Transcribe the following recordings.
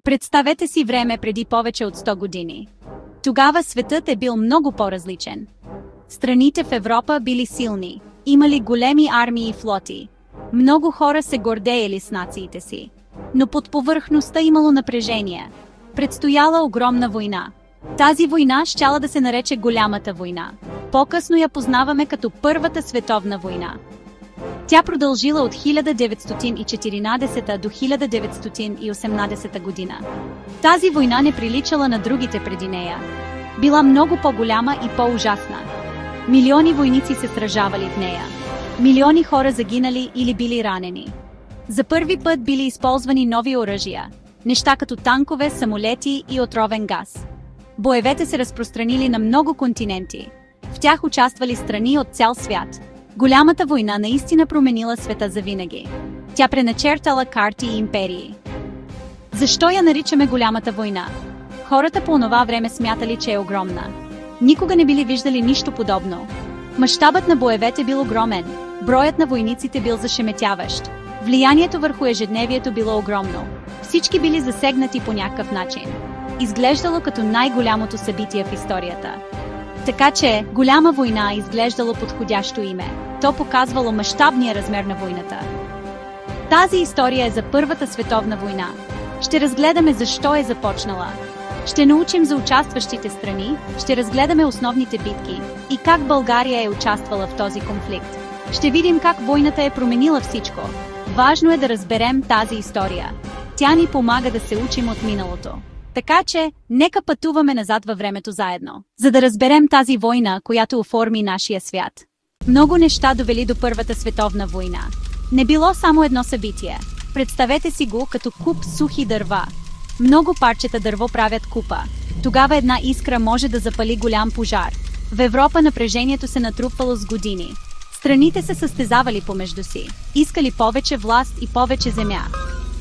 Представете си време преди повече от 100 години. Тогава светът е бил много по-различен. Страните в Европа били силни, имали големи армии и флоти. Много хора се гордеели с нациите си. Но под повърхността имало напрежение. Предстояла огромна война. Тази война щяла да се нарече Голямата война. По-късно я познаваме като Първата световна война. Тя продължила от 1914 до 1918 година. Тази война не приличала на другите преди нея. Била много по-голяма и по-ужасна. Милиони войници се сражавали в нея. Милиони хора загинали или били ранени. За първи път били използвани нови оръжия. Неща като танкове, самолети и отровен газ. Боевете се разпространили на много континенти. В тях участвали страни от цял свят. Голямата война наистина променила света завинаги. Тя преначертала карти и империи. Защо я наричаме Голямата война? Хората по онова време смятали, че е огромна. Никога не били виждали нищо подобно. Мащабът на боевете бил огромен, броят на войниците бил зашеметяващ. Влиянието върху ежедневието било огромно. Всички били засегнати по някакъв начин. Изглеждало като най-голямото събитие в историята. Така че, Голяма война изглеждало подходящо име. То показвало мащабния размер на войната. Тази история е за Първата световна война. Ще разгледаме защо е започнала. Ще научим за участващите страни, ще разгледаме основните битки и как България е участвала в този конфликт. Ще видим как войната е променила всичко. Важно е да разберем тази история. Тя ни помага да се учим от миналото. Така че, нека пътуваме назад във времето заедно, за да разберем тази война, която оформи нашия свят. Много неща довели до Първата световна война. Не било само едно събитие. Представете си го като куп сухи дърва. Много парчета дърво правят купа. Тогава една искра може да запали голям пожар. В Европа напрежението се натрупвало с години. Страните се състезавали помежду си. Искали повече власт и повече земя.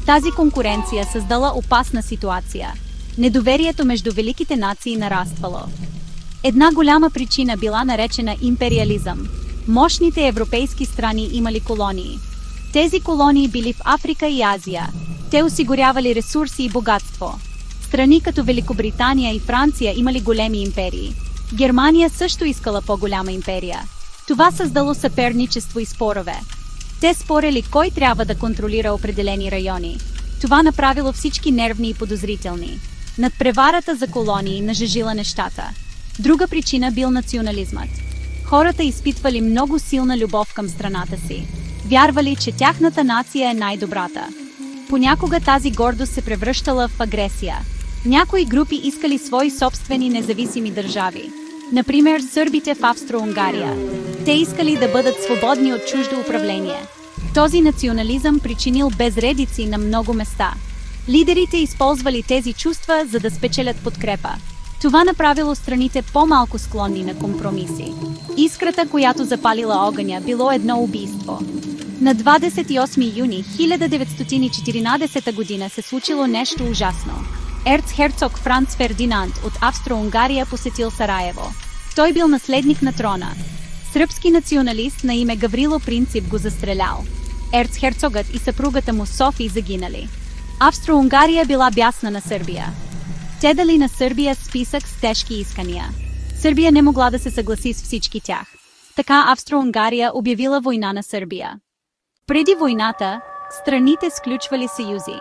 Тази конкуренция създала опасна ситуация. Недоверието между великите нации нараствало. Една голяма причина била наречена империализъм. Мощните европейски страни имали колонии. Тези колонии били в Африка и Азия. Те осигурявали ресурси и богатство. Страни като Великобритания и Франция имали големи империи. Германия също искала по-голяма империя. Това създало съперничество и спорове. Те спорели кой трябва да контролира определени райони. Това направило всички нервни и подозрителни. Надпреварата за колонии нажежила нещата. Друга причина бил национализмът. Хората изпитвали много силна любов към страната си. Вярвали, че тяхната нация е най-добрата. Понякога тази гордост се превръщала в агресия. Някои групи искали свои собствени независими държави. Например, сърбите в Австро-Унгария. Те искали да бъдат свободни от чуждо управление. Този национализъм причинил безредици на много места. Лидерите използвали тези чувства, за да спечелят подкрепа. Това направило страните по-малко склонни на компромиси. Искрата, която запалила огъня, било едно убийство. На 28 юни 1914 година се случило нещо ужасно. Ерцхерцог Франц Фердинанд от Австро-Унгария посетил Сараево. Той бил наследник на трона. Сръбски националист на име Гаврило Принцип го застрелял. Ерцхерцогът и съпругата му Софи загинали. Австро-Унгария била бясна на Сърбия. Те дали на Сърбия списък с тежки искания. Сърбия не могла да се съгласи с всички тях. Така Австро-Унгария обявила война на Сърбия. Преди войната, страните сключвали съюзи.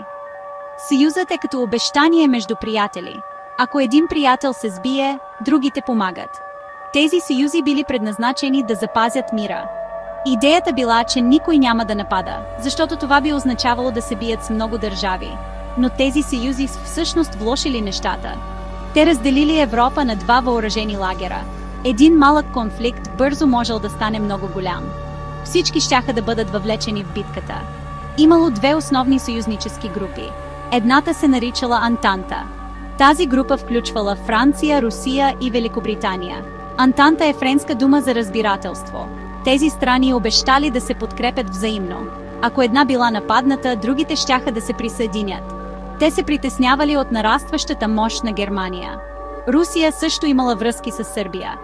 Съюзът е като обещание между приятели. Ако един приятел се сбие, другите помагат. Тези съюзи били предназначени да запазят мира. Идеята била, че никой няма да напада, защото това би означавало да се бият с много държави. Но тези съюзи всъщност влошили нещата. Те разделили Европа на два въоръжени лагера. Един малък конфликт бързо можел да стане много голям. Всички щяха да бъдат въвлечени в битката. Имало две основни съюзнически групи. Едната се наричала Антанта. Тази група включвала Франция, Русия и Великобритания. Антанта е френска дума за разбирателство. Тези страни обещали да се подкрепят взаимно. Ако една била нападната, другите щяха да се присъединят. Те се притеснявали от нарастващата мощ на Германия. Русия също имала връзки с Сърбия.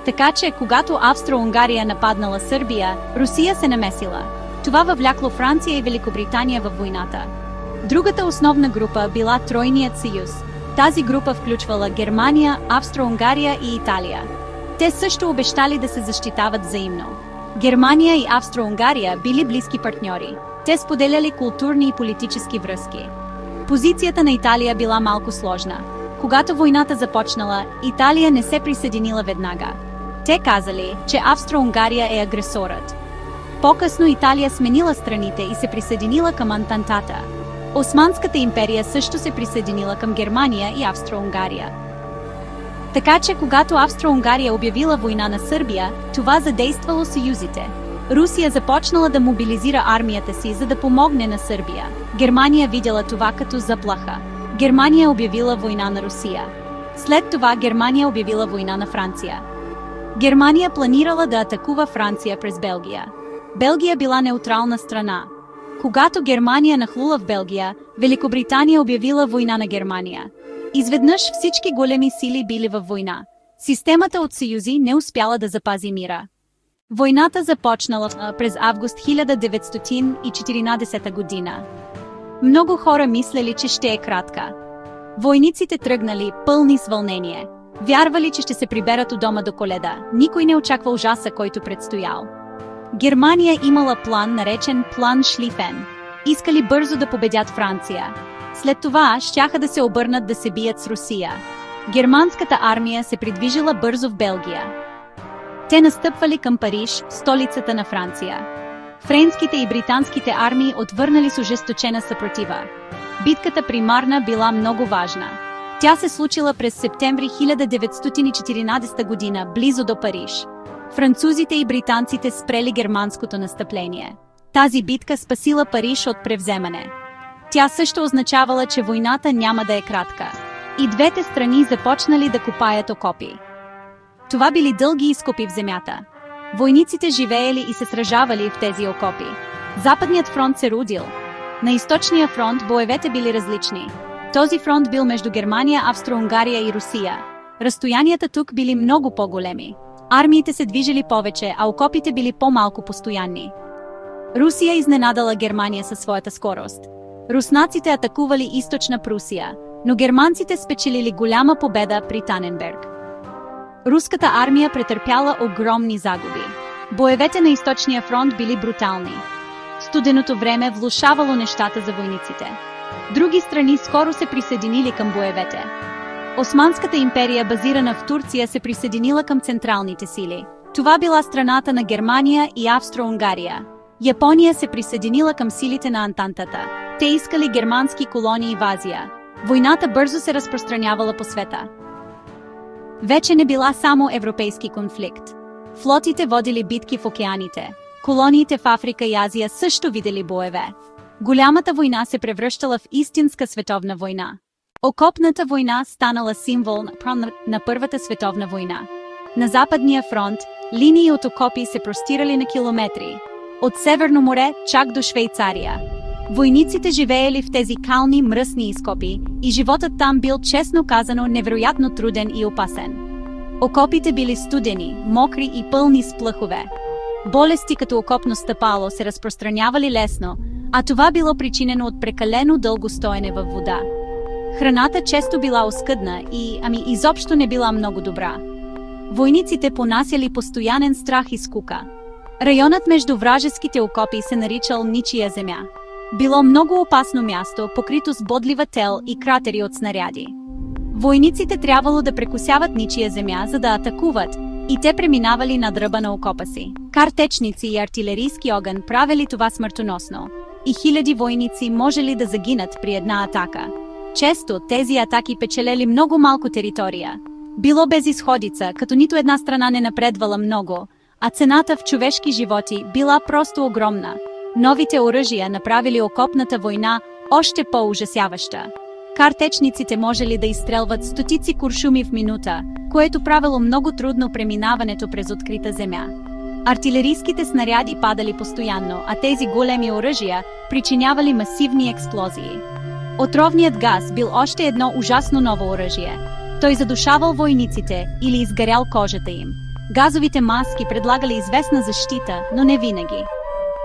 Така че, когато Австро-Унгария нападнала Сърбия, Русия се намесила. Това въвлякло Франция и Великобритания във войната. Другата основна група била Тройният съюз. Тази група включвала Германия, Австро-Унгария и Италия. Те също обещали да се защитават взаимно. Германия и Австро-Унгария били близки партньори. Те споделяли културни и политически връзки. Позицията на Италия била малко сложна. Когато войната започнала, Италия не се присъединила веднага. Те казали, че Австро-Унгария е агресорът. По-късно Италия сменила страните и се присъединила към Антантата. Османската империя също се присъединила към Германия и Австро-Унгария. Така че когато Австро-Унгария обявила война на Сърбия, това задействало съюзите. Русия започнала да мобилизира армията си, за да помогне на Сърбия. Германия видела това като заплаха. Германия обявила война на Русия. След това Германия обявила война на Франция. Германия планирала да атакува Франция през Белгия. Белгия била неутрална страна. Когато Германия нахлула в Белгия, Великобритания обявила война на Германия. Изведнъж всички големи сили били във война. Системата от съюзи не успяла да запази мира. Войната започнала през август 1914 година. Много хора мислели, че ще е кратка. Войниците тръгнали пълни с вълнение. Вярвали, че ще се приберат у дома до Коледа. Никой не очаква ужаса, който предстоял. Германия имала план, наречен план Шлифен. Искали бързо да победят Франция. След това щяха да се обърнат да се бият с Русия. Германската армия се придвижила бързо в Белгия. Те настъпвали към Париж, столицата на Франция. Френските и британските армии отвърнали с ожесточена съпротива. Битката при Марна била много важна. Тя се случила през септември 1914 година, близо до Париж. Французите и британците спрели германското настъпление. Тази битка спасила Париж от превземане. Тя също означавала, че войната няма да е кратка. И двете страни започнали да копаят окопи. Това били дълги изкопи в земята. Войниците живеели и се сражавали в тези окопи. Западният фронт се родил. На източния фронт боевете били различни. Този фронт бил между Германия, Австро-Унгария и Русия. Разстоянията тук били много по-големи. Армиите се движили повече, а окопите били по-малко постоянни. Русия изненадала Германия със своята скорост. Руснаците атакували източна Прусия, но германците спечелили голяма победа при Таненберг. Руската армия претърпяла огромни загуби. Боевете на източния фронт били брутални. Студеното време влошавало нещата за войниците. Други страни скоро се присъединили към боевете. Османската империя, базирана в Турция, се присъединила към централните сили. Това била страната на Германия и Австро-Унгария. Япония се присъединила към силите на Антантата. Те искали германски колонии в Азия. Войната бързо се разпространявала по света. Вече не била само европейски конфликт. Флотите водили битки в океаните. Колониите в Африка и Азия също видели боеве. Голямата война се превръщала в истинска световна война. Окопната война станала символ на Първата световна война. На Западния фронт линии от окопи се простирали на километри. От Северно море чак до Швейцария. Войниците живеели в тези кални мръсни изкопи и животът там бил, честно казано, невероятно труден и опасен. Окопите били студени, мокри и пълни с плъхове. Болести като окопно стъпало се разпространявали лесно, а това било причинено от прекалено дълго стоене във вода. Храната често била оскъдна и, изобщо не била много добра. Войниците понасяли постоянен страх и скука. Районът между вражеските окопи се наричал Ничия земя. Било много опасно място, покрито с бодлива тел и кратери от снаряди. Войниците трябвало да прекусяват Ничия земя, за да атакуват, и те преминавали над ръба на окопа си. Картечници и артилерийски огън правили това смъртоносно, и хиляди войници можели да загинат при една атака. Често тези атаки печелели много малко територия. Било безизходица, като нито една страна не напредвала много, а цената в човешки животи била просто огромна. Новите оръжия направили окопната война още по-ужасяваща. Картечниците можели да изстрелват стотици куршуми в минута, което правило много трудно преминаването през открита земя. Артилерийските снаряди падали постоянно, а тези големи оръжия причинявали масивни експлозии. Отровният газ бил още едно ужасно ново оръжие. Той задушавал войниците или изгарял кожата им. Газовите маски предлагали известна защита, но не винаги.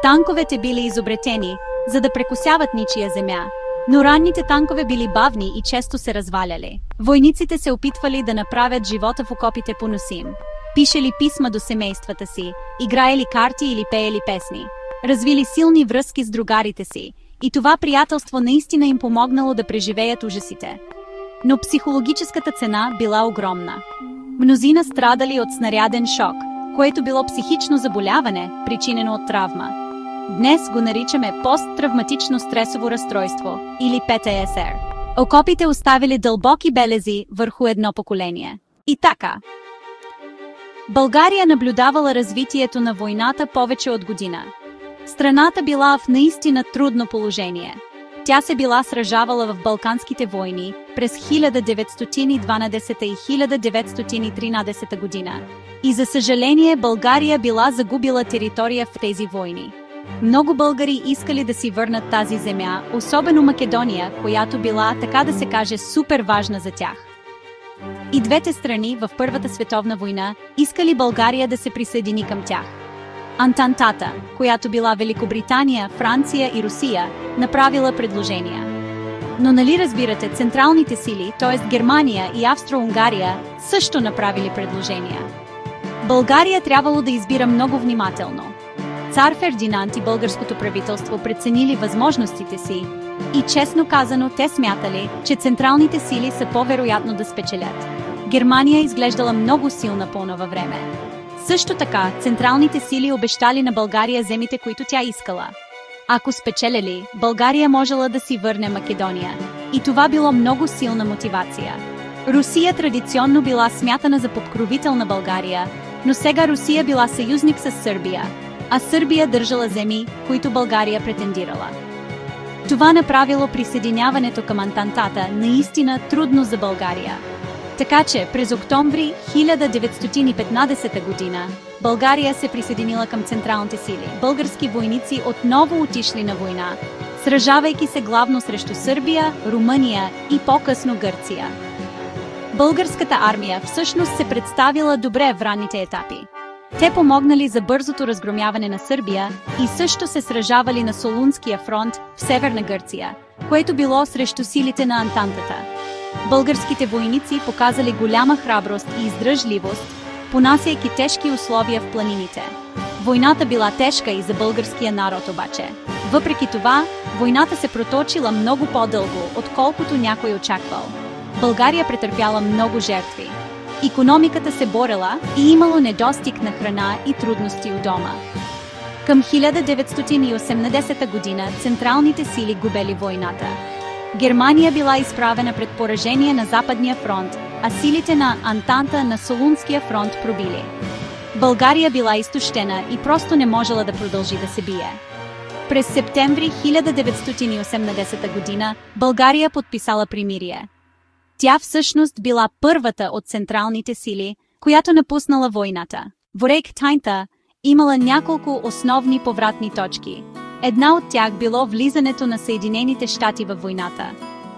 Танковете били изобретени, за да прекусяват ничия земя. Но ранните танкове били бавни и често се разваляли. Войниците се опитвали да направят живота в окопите поносим. Пишели писма до семействата си, играели карти или пеели песни. Развили силни връзки с другарите си. И това приятелство наистина им помогнало да преживеят ужасите. Но психологическата цена била огромна. Мнозина страдали от снаряден шок, което било психично заболяване, причинено от травма. Днес го наричаме посттравматично стресово разстройство или ПТСР. Окопите оставили дълбоки белези върху едно поколение. И така. България наблюдавала развитието на войната повече от година. Страната била в наистина трудно положение. Тя се била сражавала в Балканските войни през 1912 и 1913 година. И за съжаление България била загубила територия в тези войни. Много българи искали да си върнат тази земя, особено Македония, която била, така да се каже, супер важна за тях. И двете страни в Първата световна война искали България да се присъедини към тях. Антантата, която била Великобритания, Франция и Русия, направила предложения. Но нали разбирате, централните сили, т.е. Германия и Австро-Унгария, също направили предложения. България трябвало да избира много внимателно. Цар Фердинанд и българското правителство преценили възможностите си и честно казано те смятали, че централните сили са по-вероятно да спечелят. Германия изглеждала много силна по онова време. Също така, централните сили обещали на България земите, които тя искала. Ако спечелили, България можела да си върне Македония. И това било много силна мотивация. Русия традиционно била смятана за покровител на България, но сега Русия била съюзник с Сърбия, а Сърбия държала земи, които България претендирала. Това направило присъединяването към Антантата наистина трудно за България. Така че през октомври 1915 година България се присъединила към централните сили. Български войници отново отишли на война, сражавайки се главно срещу Сърбия, Румъния и по-късно Гърция. Българската армия всъщност се представила добре в ранните етапи. Те помогнали за бързото разгромяване на Сърбия и също се сражавали на Солунския фронт в Северна Гърция, което било срещу силите на Антантата. Българските войници показали голяма храброст и издръжливост, понасяйки тежки условия в планините. Войната била тежка и за българския народ обаче. Въпреки това, войната се проточила много по-дълго, отколкото някой очаквал. България претърпяла много жертви. Икономиката се борела и имало недостиг на храна и трудности у дома. Към 1918 година централните сили губели войната. Германия била изправена пред поражение на Западния фронт, а силите на Антанта на Солунския фронт пробили. България била изтощена и просто не можела да продължи да се бие. През септември 1918 година България подписала примирие. Тя всъщност била първата от централните сили, която напуснала войната. Войната имала няколко основни повратни точки. Една от тях било влизането на Съединените щати във войната.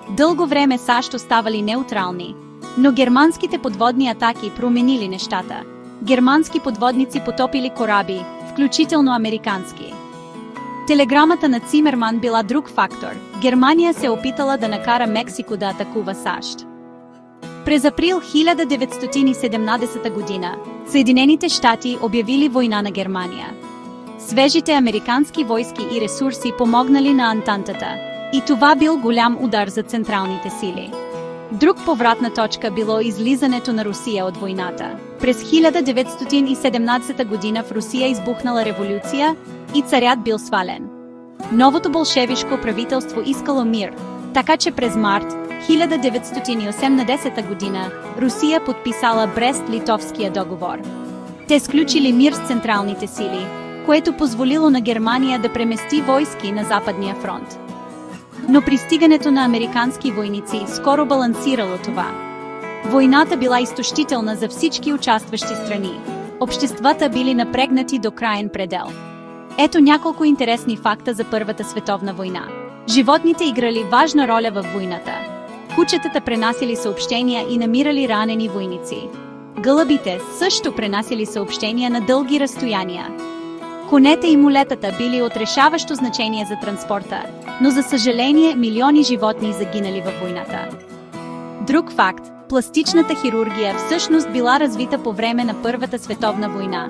Дълго време САЩ оставали неутрални, но германските подводни атаки променили нещата. Германски подводници потопили кораби, включително американски. Телеграмата на Цимерман била друг фактор. Германия се опитала да накара Мексико да атакува САЩ. През април 1917 година Съединените щати обявили война на Германия. Свежите американски войски и ресурси помогнали на Антантата, и това бил голям удар за централните сили. Друг повратна точка било излизането на Русия от войната. През 1917 година в Русия избухнала революция и царят бил свален. Новото болшевишко правителство искало мир, така че през март 1918 година Русия подписала Брест-Литовския договор. Те сключили мир с централните сили, което позволило на Германия да премести войски на Западния фронт. Но пристигането на американски войници скоро балансирало това. Войната била изтощителна за всички участващи страни. Обществата били напрегнати до краен предел. Ето няколко интересни факта за Първата световна война. Животните играли важна роля във войната. Кучетата пренасили съобщения и намирали ранени войници. Гълъбите също пренасили съобщения на дълги разстояния. Конете и мулетата били от решаващо значение за транспорта, но за съжаление милиони животни загинали във войната. Друг факт – пластичната хирургия всъщност била развита по време на Първата световна война.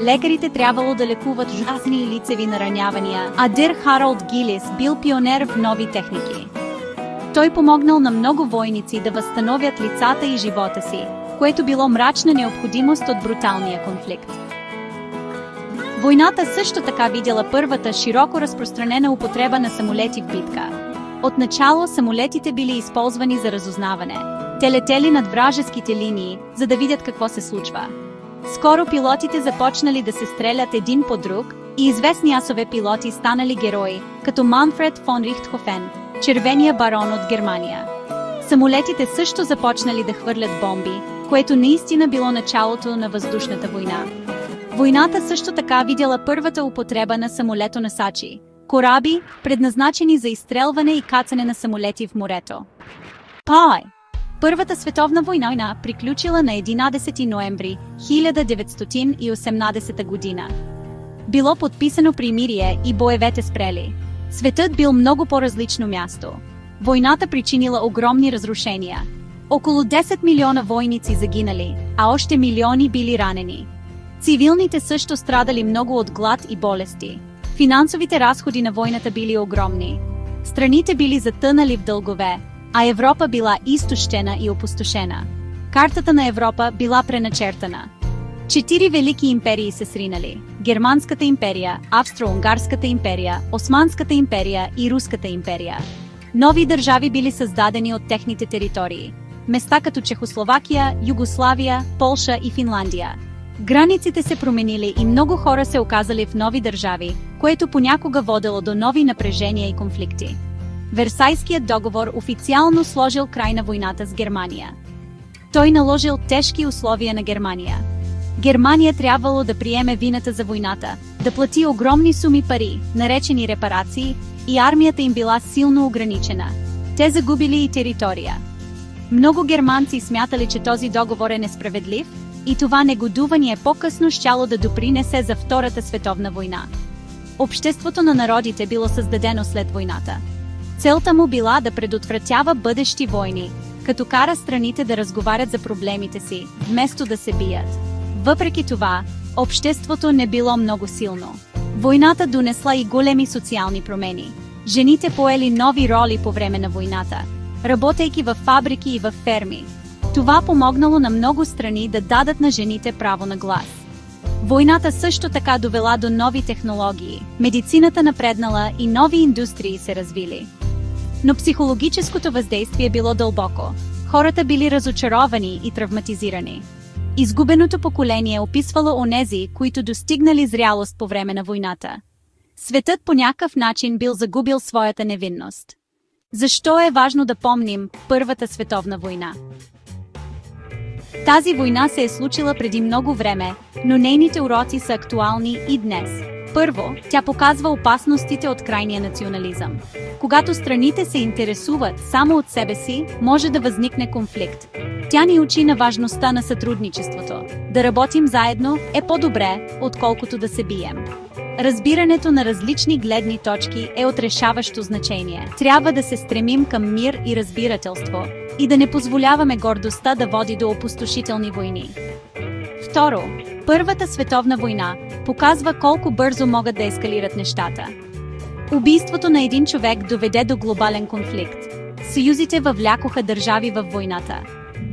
Лекарите трябвало да лекуват жестни и лицеви наранявания, а Дир Харолд Гилис бил пионер в нови техники. Той помогнал на много войници да възстановят лицата и живота си, което било мрачна необходимост от бруталния конфликт. Войната също така видяла първата широко разпространена употреба на самолети в битка. Отначало самолетите били използвани за разузнаване. Те летели над вражеските линии, за да видят какво се случва. Скоро пилотите започнали да се стрелят един по друг и известни асове пилоти станали герои, като Манфред фон Рихтхофен, червения барон от Германия. Самолетите също започнали да хвърлят бомби, което наистина било началото на въздушната война. Войната също така видяла първата употреба на самолетоносачи – кораби, предназначени за изстрелване и кацане на самолети в морето. Първата световна война приключила на 11 ноември 1918 година. Било подписано примирие и боевете спрели. Светът бил много по-различно място. Войната причинила огромни разрушения. Около 10 милиона войници загинали, а още милиони били ранени. Цивилните също страдали много от глад и болести. Финансовите разходи на войната били огромни. Страните били затънали в дългове, а Европа била изтощена и опустошена. Картата на Европа била преначертана. 4 велики империи се сринали – Германската империя, Австро-Унгарската империя, Османската империя и Руската империя. Нови държави били създадени от техните територии – места като Чехословакия, Югославия, Полша и Финландия. Границите се променили и много хора се оказали в нови държави, което понякога водело до нови напрежения и конфликти. Версайският договор официално сложил край на войната с Германия. Той наложил тежки условия на Германия. Германия трябвало да приеме вината за войната, да плати огромни суми пари, наречени репарации, и армията им била силно ограничена. Те загубили и територия. Много германци смятали, че този договор е несправедлив, и това негодувание по-късно щяло да допринесе за Втората световна война. Обществото на народите било създадено след войната. Целта му била да предотвратява бъдещи войни, като кара страните да разговарят за проблемите си, вместо да се бият. Въпреки това, обществото не било много силно. Войната донесла и големи социални промени. Жените поели нови роли по време на войната, работейки във фабрики и във ферми. Това помогнало на много страни да дадат на жените право на глас. Войната също така довела до нови технологии, медицината напреднала и нови индустрии се развили. Но психологическото въздействие било дълбоко. Хората били разочаровани и травматизирани. Изгубеното поколение описвало онези, които достигнали зрялост по време на войната. Светът по някакъв начин бил загубил своята невинност. Защо е важно да помним Първата световна война? Тази война се е случила преди много време, но нейните уроци са актуални и днес. Първо, тя показва опасностите от крайния национализъм. Когато страните се интересуват само от себе си, може да възникне конфликт. Тя ни учи на важността на сътрудничеството. Да работим заедно е по-добре, отколкото да се бием. Разбирането на различни гледни точки е от решаващо значение. Трябва да се стремим към мир и разбирателство и да не позволяваме гордостта да води до опустошителни войни. Второ, Първата световна война показва колко бързо могат да ескалират нещата. Убийството на един човек доведе до глобален конфликт. Съюзите въвлякоха държави във войната.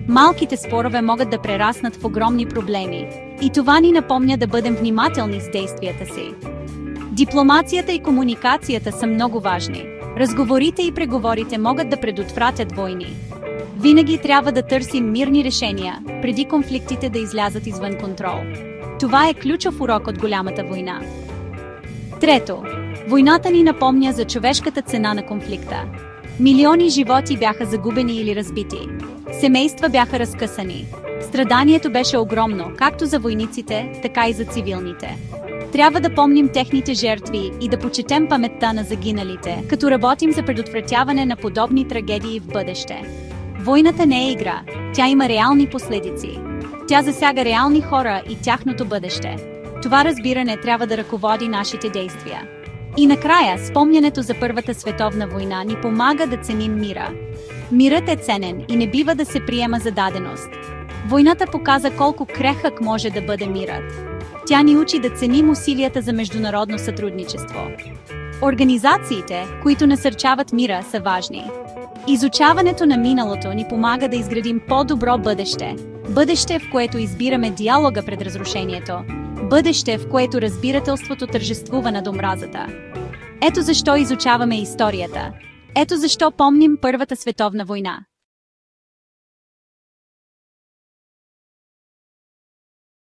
Малките спорове могат да прераснат в огромни проблеми, и това ни напомня да бъдем внимателни с действията си. Дипломацията и комуникацията са много важни. Разговорите и преговорите могат да предотвратят войни. Винаги трябва да търсим мирни решения, преди конфликтите да излязат извън контрол. Това е ключов урок от голямата война. Трето, войната ни напомня за човешката цена на конфликта. Милиони животи бяха загубени или разбити. Семейства бяха разкъсани. Страданието беше огромно, както за войниците, така и за цивилните. Трябва да помним техните жертви и да почетем паметта на загиналите, като работим за предотвратяване на подобни трагедии в бъдеще. Войната не е игра, тя има реални последици. Тя засяга реални хора и тяхното бъдеще. Това разбиране трябва да ръководи нашите действия. И накрая, спомнянето за Първата световна война ни помага да ценим мира. Мирът е ценен и не бива да се приема за даденост. Войната показа колко крехък може да бъде мирът. Тя ни учи да ценим усилията за международно сътрудничество. Организациите, които насърчават мира, са важни. Изучаването на миналото ни помага да изградим по-добро бъдеще. Бъдеще, в което избираме диалога пред разрушението. Бъдеще, в което разбирателството тържествува над омразата. Ето защо изучаваме историята. Ето защо помним Първата световна война.